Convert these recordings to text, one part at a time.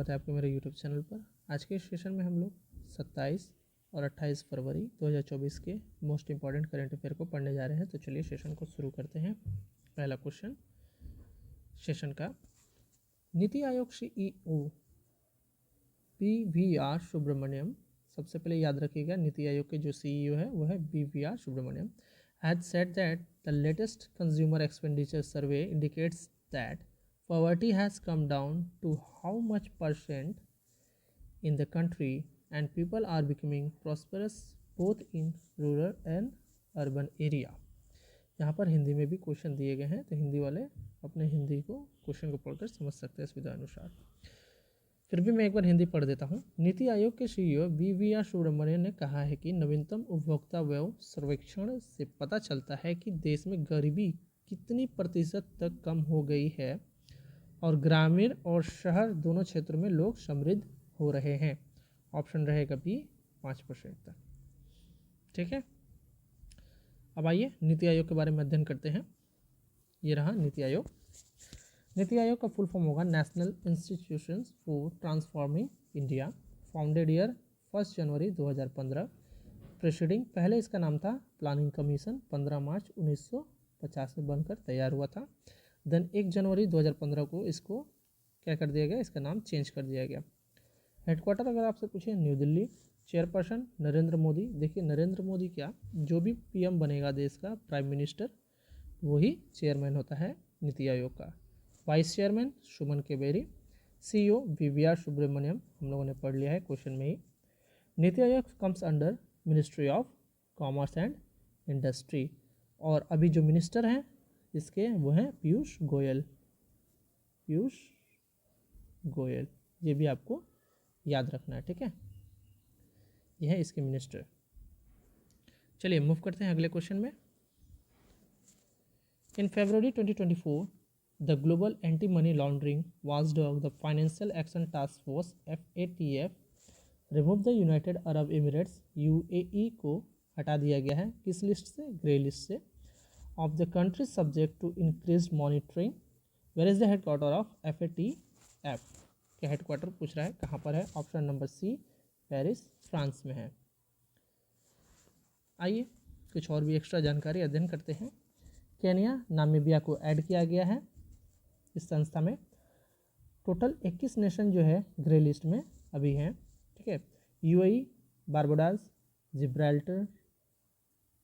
स्वागत है आपके मेरे YouTube चैनल पर। आज के सेशन में हम लोग 27 और 28 फरवरी 2024 के मोस्ट इंपॉर्टेंट करंट अफेयर को पढ़ने जा रहे हैं। तो चलिए सेशन को शुरू करते हैं। पहला क्वेश्चन सेशन का, नीति आयोग CEO PVR सुब्रमण्यम, सबसे पहले याद रखिएगा नीति आयोग के जो CEO है वो है PVR Subrahmanyam, had said that the latest consumer expenditure survey indicates that poverty has come down to how much percent in the country and people are becoming prosperous both in rural and urban area। यहाँ पर हिंदी में भी question दिए गए हैं, तो हिंदी वाले अपने हिंदी को क्वेश्चन को पढ़कर समझ सकते हैं सुविधा अनुसार। फिर भी मैं एक बार हिंदी पढ़ देता हूँ। नीति आयोग के CEO PVR सुब्रमण्यम ने कहा है कि नवीनतम उपभोक्ता व्यय सर्वेक्षण से पता चलता है कि देश में गरीबी कितनी प्रतिशत तक कम हो गई है और ग्रामीण और शहर दोनों क्षेत्रों में लोग समृद्ध हो रहे हैं। ऑप्शन रहेगा बी 5% तक। ठीक है, अब आइए नीति आयोग के बारे में अध्ययन करते हैं। ये रहा नीति आयोग। नीति आयोग का फुल फॉर्म होगा national institutions for transforming India, founded year 1 January 2015। Presiding पहले इसका नाम था प्लानिंग कमीशन, 15 मार्च 1950 में बनकर तैयार हुआ था। देन 1 जनवरी 2015 को इसको क्या कर दिया गया, इसका नाम चेंज कर दिया गया। हेडक्वार्टर अगर आपसे पूछे न्यू दिल्ली। चेयरपर्सन नरेंद्र मोदी। देखिए नरेंद्र मोदी क्या, जो भी PM बनेगा देश का प्राइम मिनिस्टर, वही चेयरमैन होता है नीति आयोग का। वाइस चेयरमैन सुमन केबेरी। CEO PVR सुब्रमण्यम, हम लोगों ने पढ़ लिया है क्वेश्चन में ही। NITI Aayog comes under ministry of commerce and industry, और अभी जो मिनिस्टर हैं इसके वो हैं पीयूष गोयल। पीयूष गोयल, ये भी आपको याद रखना है। ठीक है, ये है इसके मिनिस्टर। चलिए मूव करते हैं अगले क्वेश्चन में। इन February 2024 the global anti money laundering watchdog the financial action task force FATF remove the United Arab Emirates UAE को हटा दिया गया है। किस लिस्ट से? ग्रे लिस्ट से। of the countries subject to increased monitoring। where is the headquarter of FATF? क्या headquarter पूछ रहा है, कहाँ पर है? Option number C Paris, France में है। आइए कुछ और भी एक्स्ट्रा जानकारी अध्ययन करते हैं। केन्या नामीबिया को ऐड किया गया है इस संस्था में। टोटल 21 नेशन जो है ग्रे लिस्ट में अभी हैं। ठीक है, UAE, बारबाडोस, जिब्राल्टर,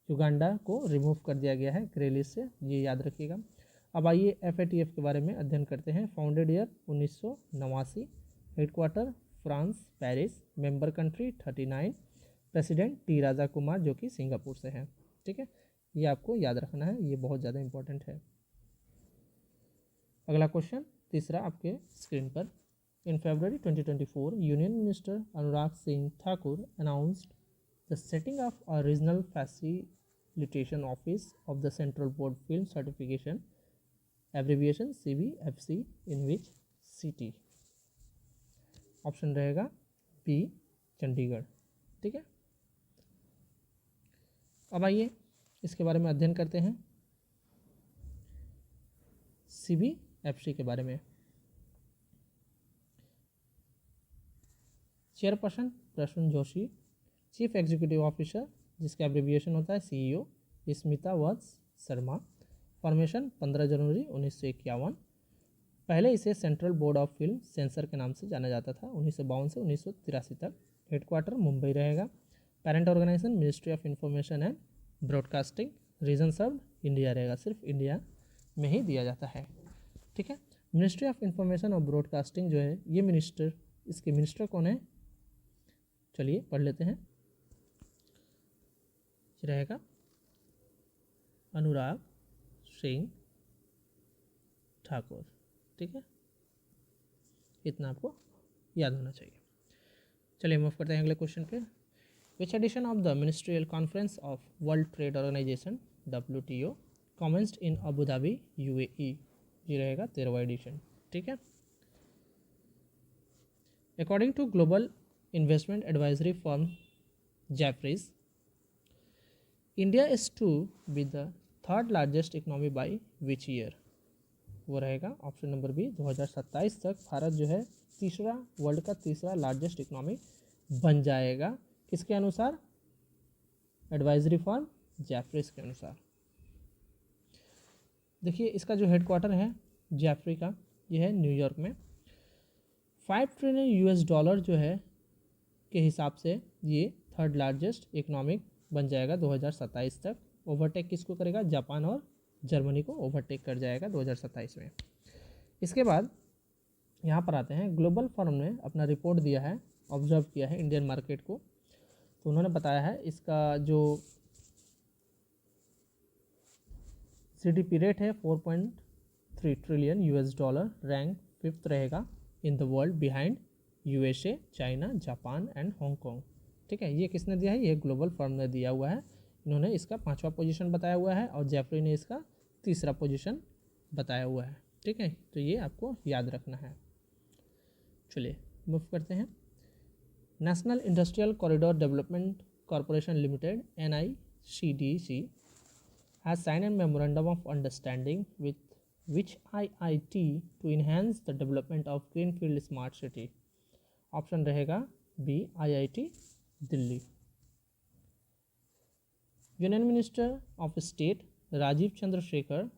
युगांडा को रिमूव कर दिया गया है ग्रे लिस्ट से, ये याद रखिएगा। अब आइए FATF के बारे में अध्ययन करते हैं। Founded year 1989, headquarter France Paris, member country 39, president T Raja Kumar जो कि सिंगापुर से हैं। ठीक है, ये आपको याद रखना है, ये बहुत ज़्यादा इंपॉर्टेंट है। अगला क्वेश्चन तीसरा आपके स्क्रीन पर। In February 2024 union minister Anurag Singh Thakur announced the setting of a regional facilitation office of the central board film certification, abbreviation CBFC, in which city? Option रहेगा B चंडीगढ़। ठीक है, अब आइए इसके बारे में अध्ययन करते हैं, CBFC के बारे में। Chairperson Prasoon Joshi, chief executive officer जिसका एब्रीविएशन होता है CEO स्मिता वत्स शर्मा। फॉर्मेशन 15 जनवरी 1951। पहले इसे central board of film censor के नाम से जाना जाता था 1952 से 1983 तक। हेडक्वार्टर मुंबई रहेगा। Parent organisation ministry of information and broadcasting. Region serve India रहेगा, सिर्फ इंडिया में ही दिया जाता है। ठीक है, मिनिस्ट्री ऑफ इंफॉर्मेशन और ब्रॉडकास्टिंग जो है ये मिनिस्टर, इसके मिनिस्टर कौन है? चलिए पढ़ लेते हैं। रहेगा अनुराग सिंह ठाकुर। ठीक है, इतना आपको याद होना चाहिए। चलिए मूव करते हैं अगले क्वेश्चन पे। Which edition of the ministerial conference of world trade organisation WTO commenced in Abu Dhabi UAE? ये रहेगा 13वां एडिशन। ठीक है, according to global investment advisory firm Jefferies, India is to be the third largest economy by which year? वो रहेगा option number B, 2027 तक भारत जो है वर्ल्ड का तीसरा लार्जेस्ट इकोनॉमी बन जाएगा। किसके अनुसार? एडवाइजरी फॉर्म जेफरीज के अनुसार। देखिए इसका जो हेडक्वार्टर है जेफरी का, ये है न्यूयॉर्क में। 5 ट्रिलियन यूएस डॉलर जो है के हिसाब से ये थर्ड लार्जेस्ट इकोनॉमिक बन जाएगा 2027 तक। ओवरटेक किसको करेगा? जापान और जर्मनी को ओवरटेक कर जाएगा 2027 में। इसके बाद यहाँ पर आते हैं, ग्लोबल फर्म ने अपना रिपोर्ट दिया है, ऑब्जर्व किया है इंडियन मार्केट को। तो उन्होंने बताया है इसका जो जीडीपी रेट है 4.3 trillion US dollar, rank 5th रहेगा in the world behind USA, China, Japan and Hong Kong. ठीक है, ये किसने दिया है? ये ग्लोबल फर्म ने दिया हुआ है। इन्होंने इसका 5वां पोजीशन बताया हुआ है और जेफरी ने इसका 3रा पोजीशन बताया हुआ है। ठीक है, तो ये आपको याद रखना है। चलिए मूव करते हैं। National industrial corridor development corporation limited NICDC has signed a memorandum of understanding with which IIT to enhance the development of greenfield smart city। Option रहेगा B, IIT Delhi. Union minister of state Rajeev Chandrashekhar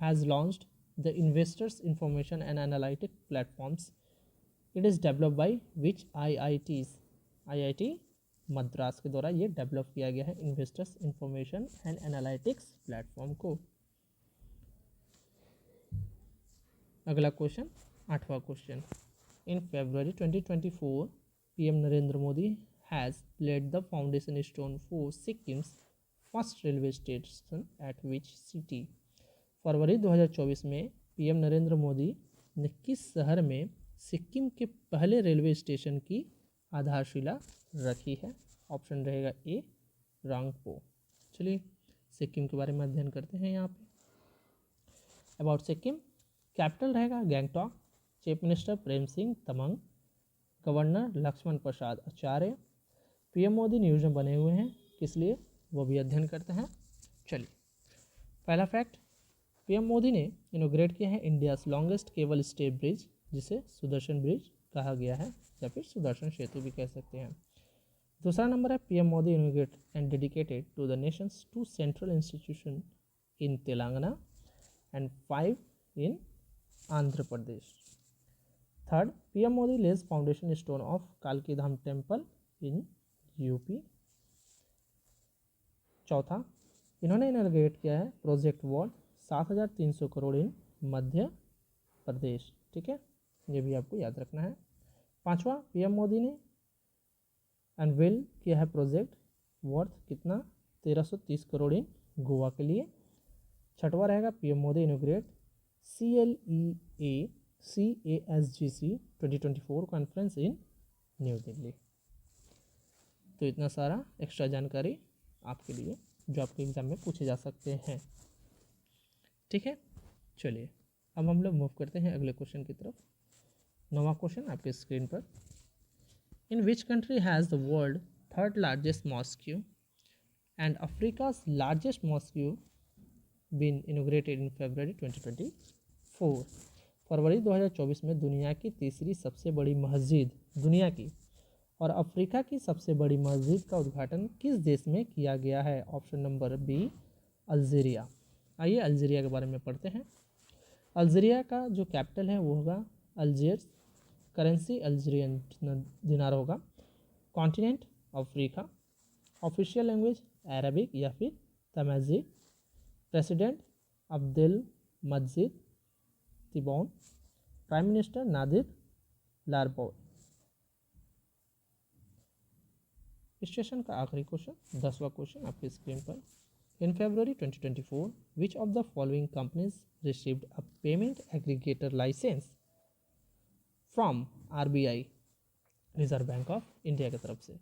has launched the investors information and analytic platforms। It is developed by which IITs? IIT Madras के द्वारा ये develop किया गया है investors information and analytics platform को। अगला question, 8वां question. In February 2024 PM Narendra Modi has laid the foundation stone for Sikkim's first railway station at which city. फरवरी 2024 में PM नरेंद्र मोदी ने किस शहर में सिक्किम के पहले रेलवे स्टेशन की आधारशिला रखी है? ऑप्शन रहेगा ए, रांगपो। चलिए सिक्किम के बारे में अध्ययन करते हैं। यहाँ पे अबाउट सिक्किम, कैपिटल रहेगा Gangtok, chief minister Prem Singh Tamang, governor Lakshman Prasad Acharya. PM Modi news में बने हुए हैं, किस लिए वो भी अध्ययन करते हैं। चलिए पहला फैक्ट, PM मोदी ने इनोग्रेट किया है India's longest cable stay bridge, जिसे सुदर्शन ब्रिज कहा गया है या फिर सुदर्शन सेतु भी कह सकते हैं। दूसरा नंबर है, PM Modi inaugurate and dedicated to the nations 2 central institution in Telangana and 5 in Andhra Pradesh. Third, PM Modi lays foundation stone of कालकी धाम टेम्पल इन UP। चौथा, इन्होंने इनोग्रेट किया है project worth 7,300 crore in Madhya Pradesh. ठीक है, ये भी आपको याद रखना है। पांचवा, PM मोदी ने अनवेल किया है प्रोजेक्ट वर्थ कितना? 1330 करोड़ इन गोवा के लिए। छठवा रहेगा, PM Modi इनोग्रेट CLEA-CASGC 2024 conference in new Delhi. तो इतना सारा एक्स्ट्रा जानकारी आपके लिए जो आपके एग्जाम में पूछे जा सकते हैं। ठीक है, चलिए अब हम लोग मूव करते हैं अगले क्वेश्चन की तरफ। 9वां क्वेश्चन आपके स्क्रीन पर। In which country has the world third largest mosque and Africa's largest mosque been inaugurated in February 2024। फरवरी 2024 में दुनिया की तीसरी सबसे बड़ी मस्जिद, दुनिया की और अफ्रीका की सबसे बड़ी मस्जिद का उद्घाटन किस देश में किया गया है? Option number B, Algeria. आइए अल्जीरिया के बारे में पढ़ते हैं। अल्जीरिया का जो कैपिटल है वो होगा अल्जियर्स, करेंसी अल्जीरियन दिनार होगा। Continent Africa, official language Arabic या फिर Tamazight. President Abdel Majid Tebboune, prime minister Nadir Larbaoui. Station का आखिरी क्वेश्चन, 10वां क्वेश्चन आपके स्क्रीन पर। In February 2024 which of the following companies received a payment aggregator licence from RBI, Reserve Bank of India की तरफ से?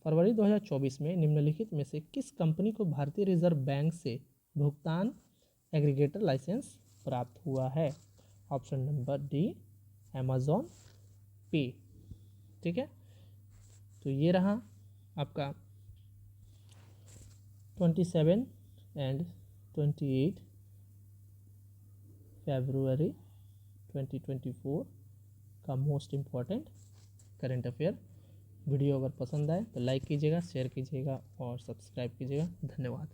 फरवरी 2024 में निम्नलिखित में से किस कंपनी को भारतीय रिजर्व बैंक से भुगतान एग्रीगेटर लाइसेंस प्राप्त हुआ है? ऑप्शन नंबर डी, अमेज़ॉन पे। ठीक है, तो ये रहा आपका 27 एंड 28 फरवरी 2024 का most important current affair. Video अगर पसंद आए तो लाइक कीजिएगा, शेयर कीजिएगा और सब्सक्राइब कीजिएगा। धन्यवाद।